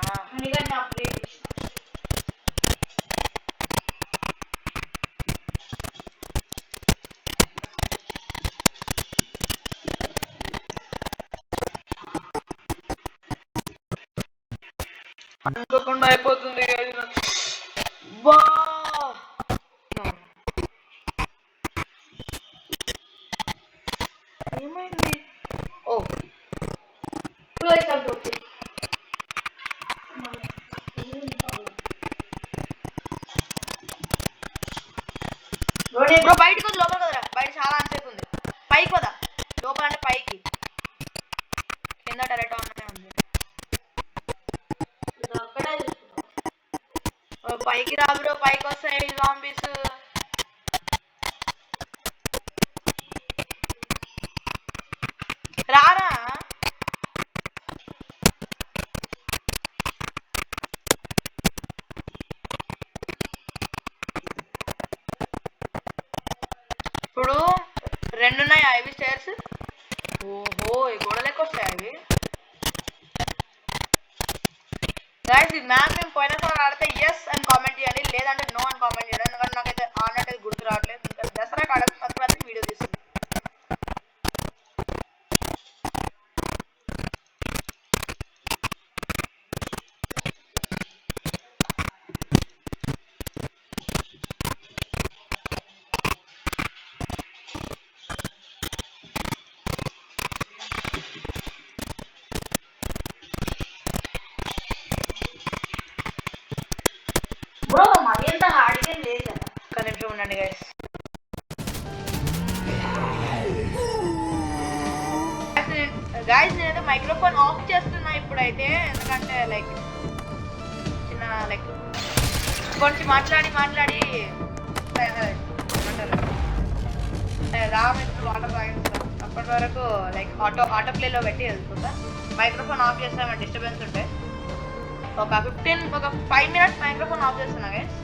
అనుకోకుండా అయిపోతుంది. ఏమైంది? ఓ బ్రో బయటకు వద్దు, లోపల కదరా. బయట చాలా అన్సేఫ్ ఉంది. పైకి వదా, లోపల అంటే పైకి. కింద టెరెటో అన్ననే ఉంది. పైకి రా బ్రో, పైకి వస్తాయి జాంబీస్. రారా. ఇప్పుడు 2 ఉన్నాయి అవి స్టేర్స్. ఓహో, ఈ గోడలెక్క వస్తాయి అవి. గైస్ ఈ మ్యాప్ మేము పోయినసారి ఆడితే ఎస్ అని కామెంట్ చేయండి, లేదంటే నో అని కామెంట్ చేయండి. ఎందుకంటే నాకైతే ఆడినట్టు గుర్తు రావట్లేదు. ఇంకా దసరా కాడ వీడియో తీస్తుంది. బ్రో మరి ఎంత హార్డ్ గేమ్ లేదు కదా. ఒక్క నిమిషం ఉండండి గైస్. గైస్ నేనైతే మైక్రోఫోన్ ఆఫ్ చేస్తున్నా ఇప్పుడైతే. ఎందుకంటే లైక్ చిన్న లైక్ కొంచెం మాట్లాడి రామిస్తూ వాటర్ తాగిస్తాం. అప్పటి వరకు లైక్ ఆటో ప్లేలో పెట్టి వెళ్తుందా. మైక్రోఫోన్ ఆఫ్ చేస్తామని డిస్టర్బెన్స్ ఉంటే ఒక 5 minutes మైక్రోఫోన్ ఆఫ్ చేస్తున్నా guys.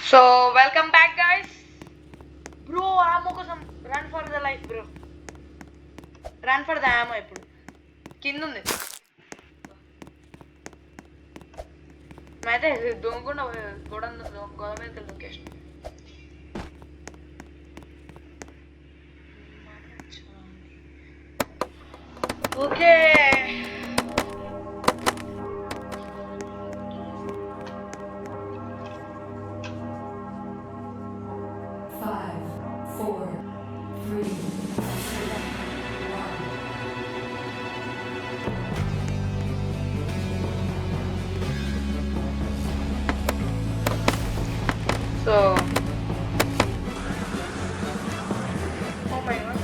So welcome back guys. Bro ammo కోసం run for the life bro, run for the ammo. ఇప్పుడు కింద ఉంది అయితే దొంగకుండా గోడ మీద location. Okay so oh my god,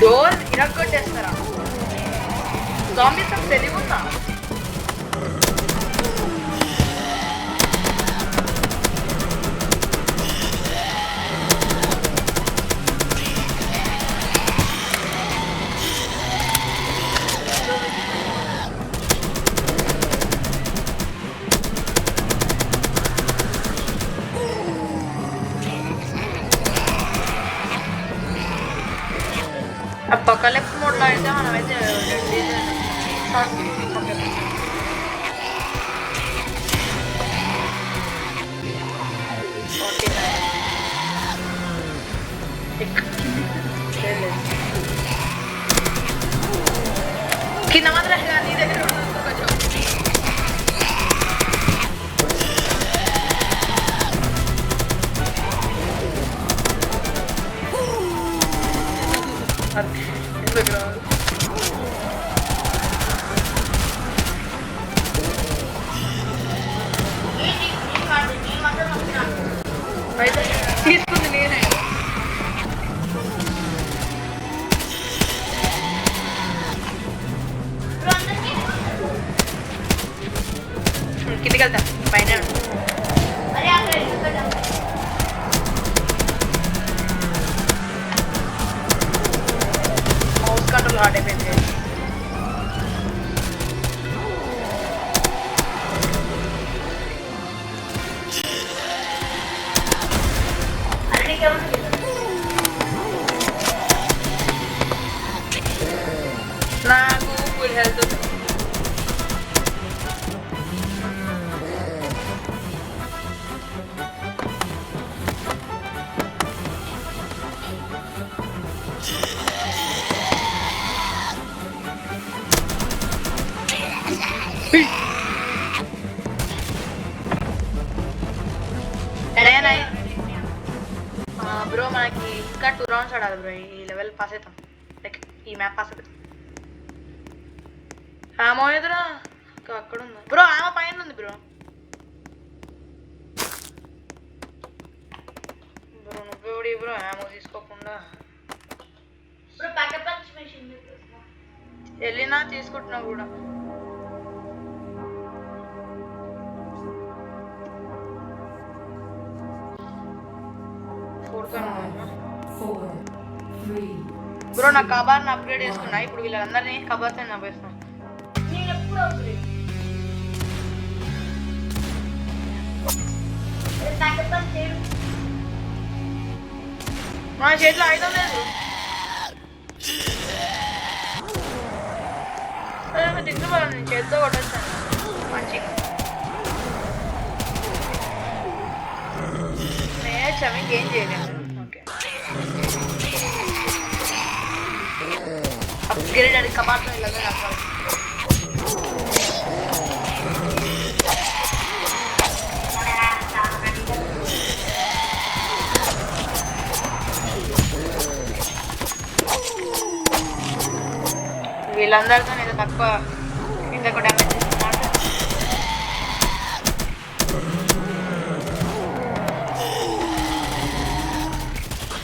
door ఇరగొట్టేస్తారా? జాంబీస్ అంత తెలివుందా? అపోకలిప్స్ మోడ్లో అయితే మనమైతే కింద మాత్రం నీ దగ్గర కొంచెం తీసుకుంది నేనే. కిందికి వెళ్తా పైన మౌస్ కంట్రోల్ హార్డ్ అయిపోయింది. నాకు ఫుల్ హెల్త్ ఉంది. బ్రో మనకి ఇంకా 2 రౌండ్స్ ఆడాలి బ్రో. ఈ లెవెల్ పాస్ అవుతాం, లైక్ ఈ మ్యాప్ పాస్ అవుతాం. ఆమో ఎదురా అక్కడ ఉంది బ్రో, ఆమె పైన ఉంది బ్రో. బ్రో నువ్వెవడి బ్రో ఆమో తీసుకోకుండా వెళ్ళినా తీసుకుంటున్నా కూడా. బ్రో నా కబార్ని అప్గ్రేడ్ చేసుకున్నా. ఇప్పుడు వీళ్ళందరినీ కబార్తో నవ్వేస్తున్నా. నా చేతిలో 5 లేదు. దిగుబడి నేను చేతితో కొట్టొచ్చాను మంచిగా. నేర్చాము ఇంకేం చేయలేము. ఓకే అప్గ్రేడ్ అది కబార్తో వీళ్ళందరూ నాకు వీళ్ళందరితో ఏదో తక్కువ ఇంతకు డ్యామేజ్ చేస్తున్నమాట.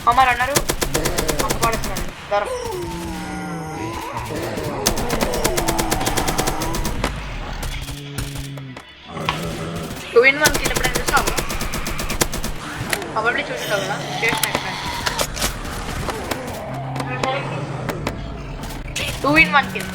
అమ్మారు అన్నారు పడుతున్నాను దూరం. 2-in-1 కిల్ ఎప్పుడైనా చూస్తావు? ప్రాబబ్లీ చూస్తావు కదా, చేసిన 2-in-1 కిల్.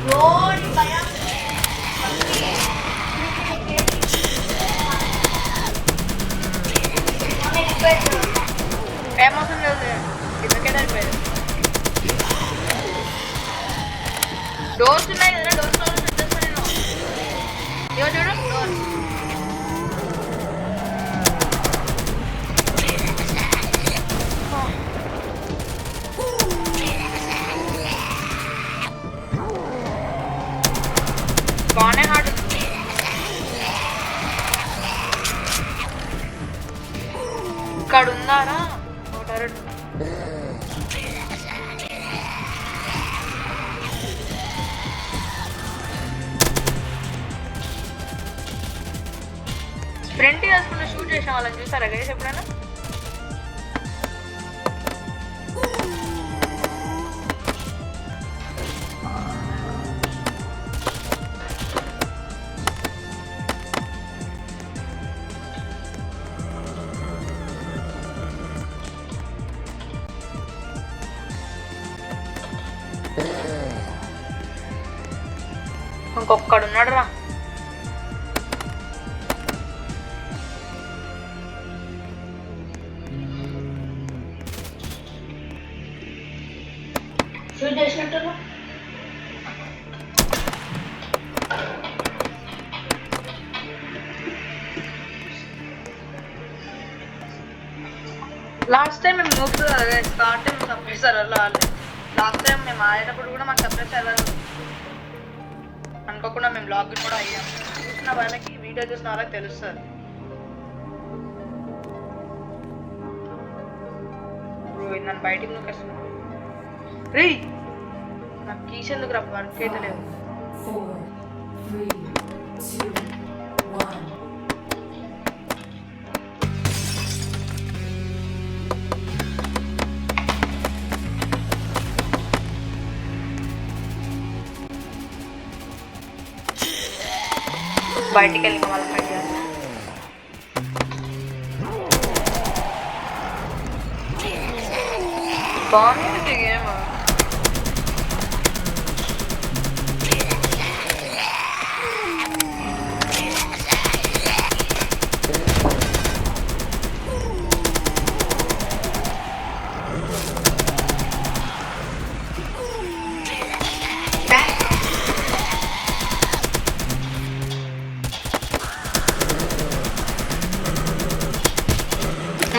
రోడ్ భయం ఏమవుతుంది లేదు కిందకే వెళ్ళిపోయాడు. డోర్స్ ఉన్నాయి కదా, డోర్స్ సెట్ చేస్తాను నేను. ఇగో చూడు డోర్. బాగానే హార్డ్ ఉంది. ఇక్కడ ఉందారా డైరెక్ట్ స్ప్రింట్ చేసుకుంటే షూట్ చేసిన వాళ్ళని చూసారా గైస్ ఎప్పుడైనా? ఇంకొక్కడు ఉన్నాడు రా. షూట్ చేసినట్టు లాస్ట్ టైం మేము మూవ్ స్టార్ట్ టైం సపరేట్ సర్వర్లో ఆడలేదు. లాస్ట్ టైం మేము ఆడేటప్పుడు కూడా మాకు సపరేట్ సర్వర్ అనుకోకుండా మేము లాగిన్ కూడా అయ్యాము. చూసిన వాళ్ళకి వీడియో చూసిన వాళ్ళకి తెలుస్తుంది. ఇప్పుడు నన్ను బయటికి నూకేస్తున్నాను. రీ నాకు కీస్ ఎందుకు రా వర్క్ అయితే లేవు. 4, 3, 2, 1. బయటికి వెళ్ళిన వాళ్ళకి ఐడియా బాగుంది గేమ్.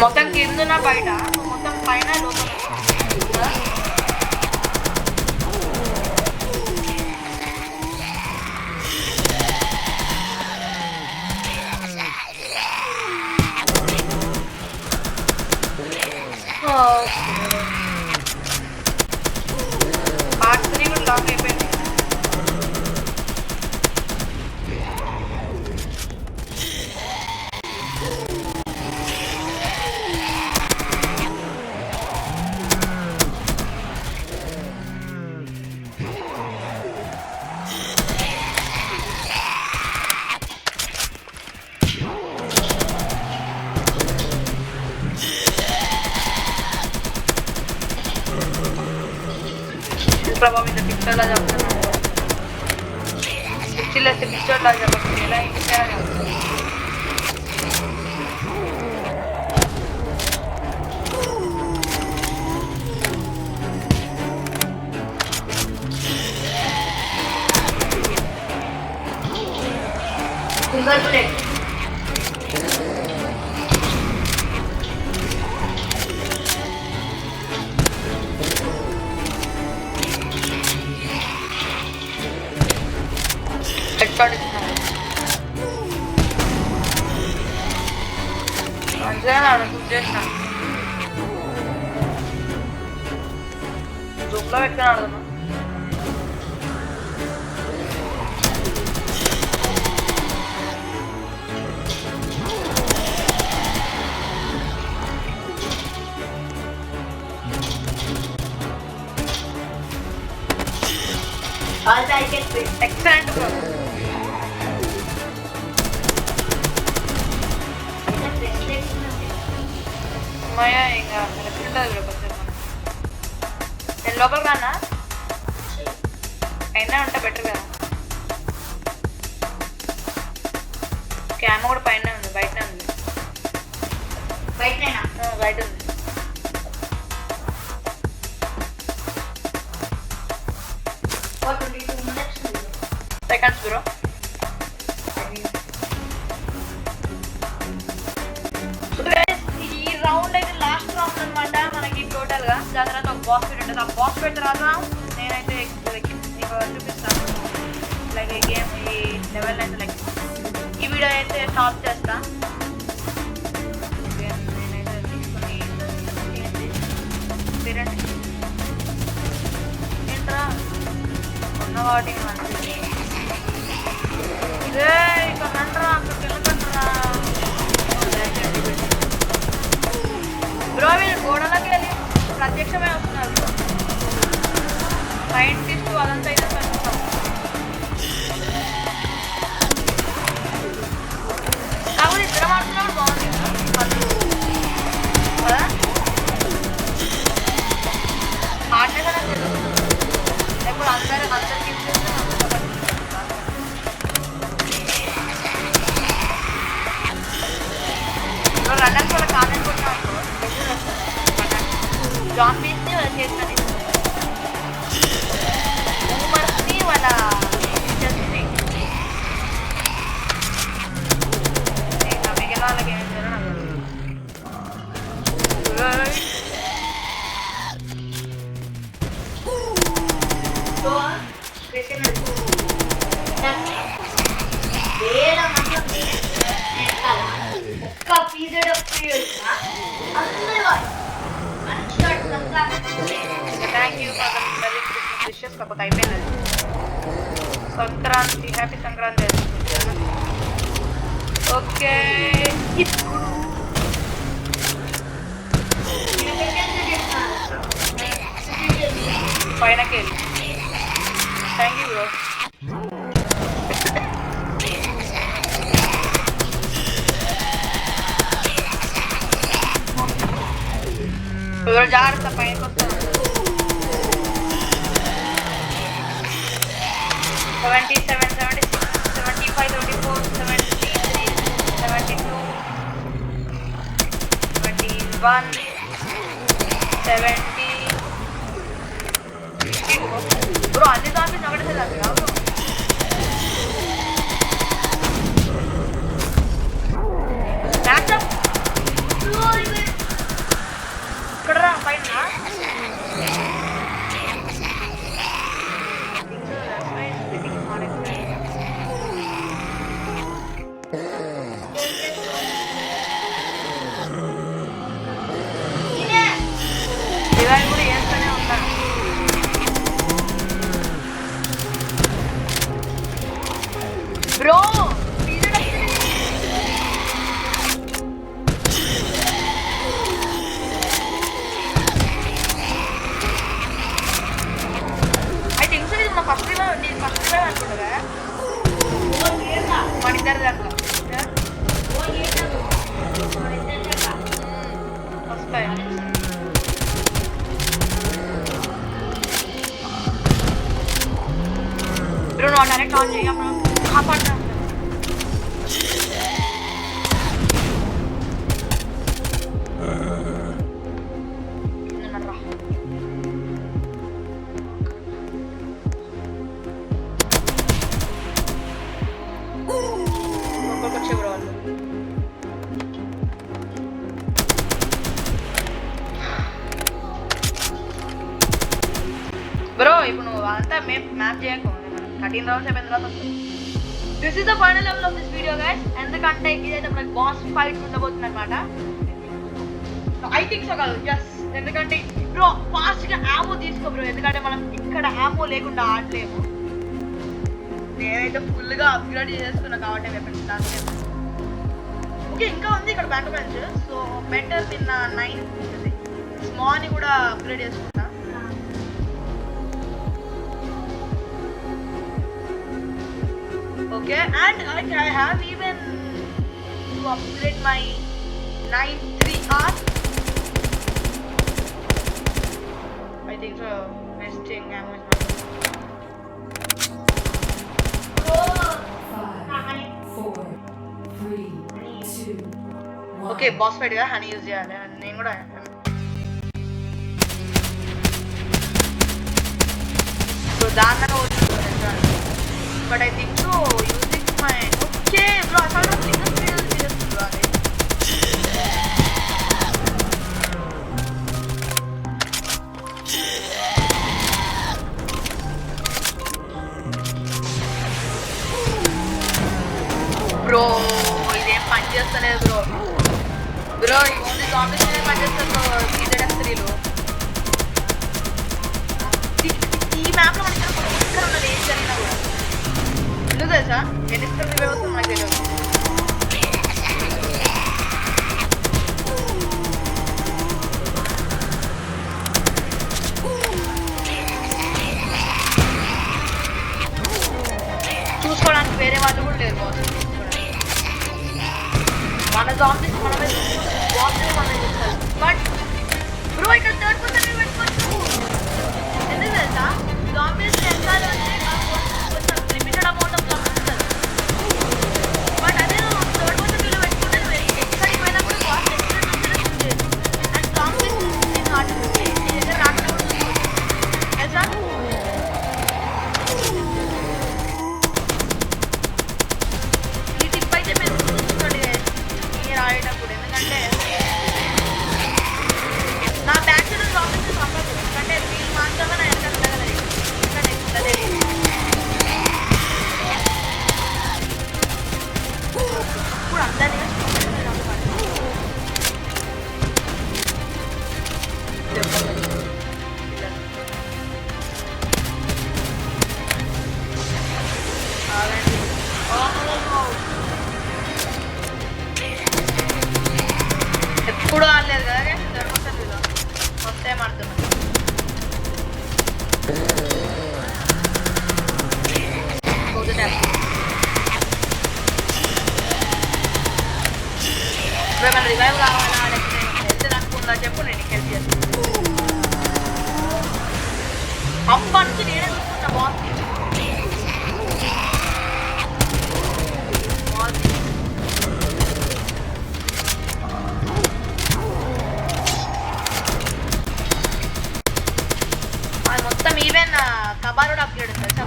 మొత్తం కిందన బయట మొత్తం పైన లోపల పార్ట్ 3 కూడా లాక్ అయిపోయింది. ప్రభావం ఇంత పిక్చర్లా చెప్తున్నాను. పిక్చర్లేస్తే పిక్చర్లా చెప్పండి. ఎలా ఇంటికి సింగల్ బుల్లెట్ మంచిగా షూట్ చేసిన జూప్లో పెట్టుకుని ఆడుతున్నా. all the I can win. Excellent bro. అమ్మాయ ఇంకా ఎట్లుంటుంది బ్రో కొంచెం లోపల రానా అయినా ఉంటే బెటర్ కదా. క్యామ్ కూడా పైన ఉంది, బయట ఉంది. బయటనేనా? బయట ఉంది. ఓ 22 minutes ఉంది. Seconds bro. ఈ రౌండ్ అయితే లాస్ట్ రౌండ్ అనమాట మనకి టోటల్ గా. దాని తర్వాత ఒక బాక్స్ ఫైట్ ఉంటుంది. ఆ బాక్స్ ఫైట్ తర్వాత నేనైతే మీకు చూపిస్తాను లైక్ ఈ గేమ్ ఈ లెవెల్ అయితే లైక్ ఈ వీడియో అయితే స్టాప్ చేస్తా. నేనైతే తీసుకొని ఏంట్రా ఉన్న వాటికి మంచిది. ఇదే ఇక్కడ రండ్రా, అక్కడికి వెళ్ళకండ్రా. బ్రో వీళ్ళు గోడలకి వెళ్ళి ప్రత్యక్షమే వస్తున్నారు బ్రో. సైంటిస్ట్ అదంతా ఇదే చూస్తాం. కాకపోతే ఇద్దరం ఆడుతున్నప్పుడు బాగుంది కదా. హార్డ్నెస్ అనేది తెలుస్తుంది. ఇప్పుడు అందరికి రన్నర్స్ వాళ్ళ కామెంట్ కొట్టినా జాంబీస్ని వాళ్ళ చేస్తాను, బూమర్స్ని వాళ్ళ టీచర్స్ని. ఇంకా మిగిలిన వాళ్ళకి ఏం చేయాలో నాకు సో క్రికెట్ వేల మంది వెనకాల ఒక్క పీరియడ్ ఆఫ్ పీరియడ్ అందరూ మంచిగా thank you for the merry Christmas wishes. కాకపోతే అయిపోయింది సంక్రాంతి. హ్యాపీ సంక్రాంతి. ఓకే పైనకి వెళ్ళి థ్యాంక్ యూ బ్రో. జాగ్రత్త పైనకి వస్తాను. 77, 76, 75, 74, 73, 72, 71, 70. బ్రో అన్ని దాంట్లో ఒకటేసారి కాదు. ఇక్కడ రా పైన. ఇవాళ కూడా వేస్తూనే ఉంటాను. బ్రో అయితే ఇంకొక ఇది మన ఫస్ట్ అనుకుంటా మన ఇద్దరు దాంట్లో వస్తాయి. బ్రో నువ్వు డైరెక్ట్ ఆన్ చేయ కాపాడుతా. వచ్చే బ్రో వాళ్ళు బ్రో ఇప్పుడు నువ్వు అంతా మ్యాప్ చేయకు. 13 rounds అయిపోయిన తర్వాత this is the final level of this video guys. ఎందుకంటే ఇదైతే మనకి బాస్ ఫైట్ ఉండబోతుంది అనమాట. ఐ థింక్ సో కాదు జస్ట్ ఎందుకంటే బ్రో ఫాస్ట్గా యామో తీసుకో బ్రో. ఎందుకంటే మనం ఇక్కడ యామో లేకుండా ఆడలేము. నేనైతే ఫుల్గా అప్గ్రేడ్ చేసుకున్నా కాబట్టి వెపన్స్ లాస్ట్ టైం. ఓకే ఇంకా ఉంది ఇక్కడ బ్యాక్ బెంచ్. సో బెటర్ నిన్న 9 ఉంటుంది. స్మాల్ని కూడా అప్గ్రేడ్ చేసుకుంటా. Okay, and I have even to upgrade my 9 3R. I think so. Thing okay boss fight కదా హనీ యూజ్ చేయాలి నేను కూడా సో దాంట్లో but I think so using my okay bro అసలు సింగిల్ ప్లేయర్ చేస్తుంది అది బ్రో ఇదేం పని చేస్తలేదు బ్రో బ్రో ఈ ఓన్లీ జాంబీస్ పని చేస్తారు బ్రో CZF3లో ఈ మ్యాప్లో మనకి ఇక్కడ ఉన్నది ఏం జరిగినా కూడా ఎందుకు తెలుసా ఎన్నిస్తారు రివైవ్ అవుతుంది నాకు తెలియదు చూసుకోవడానికి వేరే వాళ్ళు కూడా లేరు బాస్ మన జాంబీస్ మనమే బాస్ మనమే చూస్తారు బట్ బ్రో ఇక్కడ థర్డ్ పర్సన్ పెట్టుకోవచ్చు ఎందుకు తెలుసా జాంబీస్ వెనకాల కొంచెం లిమిటెడ్ అమౌంట్ ఆఫ్ కనిపిస్తారు బట్ అదే థర్డ్ పర్సన్ వీళ్ళు పెట్టుకుంటే ఎక్కడికి పోయినా కూడా బాస్ ఎక్కడ అండ్ జాంబీస్ నేను ఆడుతుంది నీ దగ్గర రాకుండా తెలుసా ఈ టిప్ అయితే మీరు చూసుకోండి మీరు ఆడేటప్పుడు ఎందుకంటే నా బ్యాక్ సైడ్ జాంబీస్ పంపదు ఎందుకంటే వీళ్ళు మాత్రమే నా వెనక ఉండగలరు ఎందుకంటే ఉండలేదు ఇప్పుడు అందరినీ ఎప్పుడు ఆడలేదు కదా దొరకొస్తుంది ఫస్ట్ టైం ఆడుతున్నాను ఏమైనా రివైవ్ కావాలా లేకపోతే హెల్త్ అనుకుందా చెప్పు నేను నీకు హెల్ప్ చేస్తాను అప్పటి నుంచి నేనే చూసుకుంటా బాస్ అది మొత్తం ఈవెన్ కబారోడ్ అప్గ్రేడ్ ఉంది తెలుసా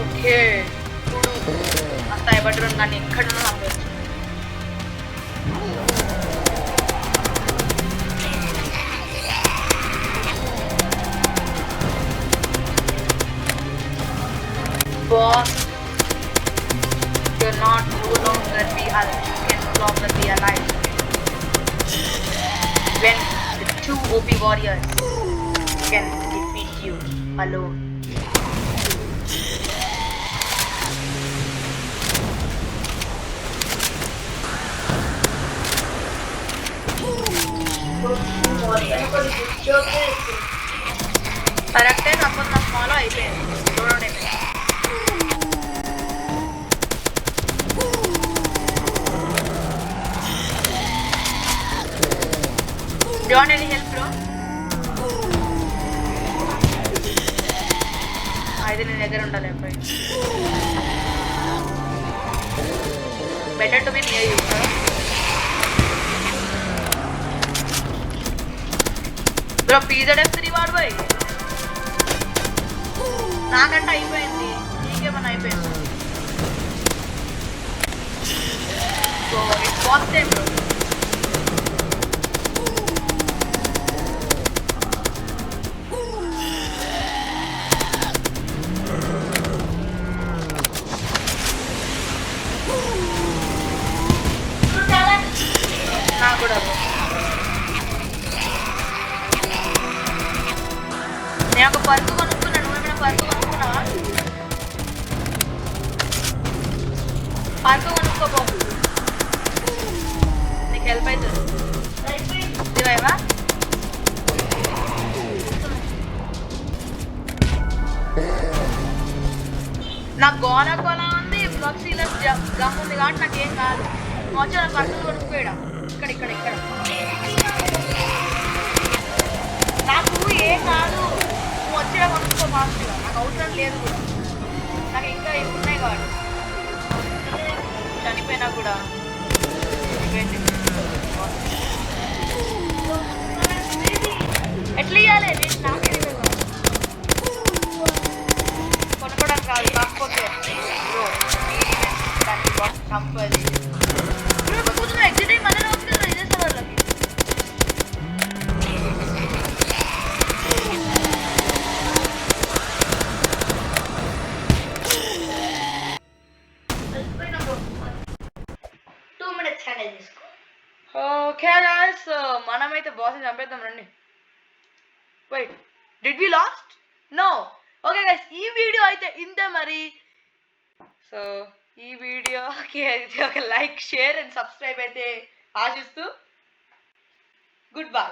ఓకే ఆ సైబర్ డ్రోన్ కానీ ఎక్కడున్నా అవ్వచ్చు boss you're not no longer be alive you can no longer be alive when the two OP warriors can defeat you alone కరెక్టే కాకపోతే నా ఫాలో అయిపోయింది చూడండి Do you want any help, bro? అయితే నీ దగ్గర ఉండాలి అబ్బాయి better to be near you bro PZF3 వాడు బాయ్ నాకంటే అయిపోయింది నీకేమన్నా అయిపోయింది so it's boss time bro నాకు కూడా నేను ఒక పరుపు కొనుక్కున్నాను నువ్వేమైనా పరుపు కొనుక్కున్నావా పరుపు కొనుక్కోబో నీకు హెల్ప్ అవుతుంది ఇదివా నాకు గోల గోల ఉంది, బ్లాక్ సీలర్ గమ్ ఉంది కాబట్టి నాకేం కాదు. వచ్చి నాకు కర్నూలు కొనుక్కోయడా ఇక్కడ ఇక్కడ ఇక్కడ. నాకు ఏం కాదు, నువ్వు వచ్చేలా కొనుక్కో ఫాస్ట్గా, నాకు అవసరం లేదు కూడా, నాకు ఇంకా ఉన్నాయి కాబట్టి. చనిపోయినా కూడా ఎట్లా ఇవ్వాలి? నేను నాకే కొనుక్కోవడానికి కాదు, కాకపోతే దానికి కంపల్సరీ కూర్చున్నా ఎగ్జిట్ అయ్యి మళ్ళీ వస్తుంది ఇదే సార్ వాళ్ళకి. ఓకే గాయ్స్, మనమైతే బాస్ని చంపేద్దాం రండి. Wait, did we lost? No. Okay guys, ఈ వీడియో అయితే ఇంతే మరి. సో ఈ వీడియోకి అయితే ఒక లైక్, షేర్ అండ్ సబ్స్క్రైబ్ అయితే ఆశిస్తూ గుడ్ బై.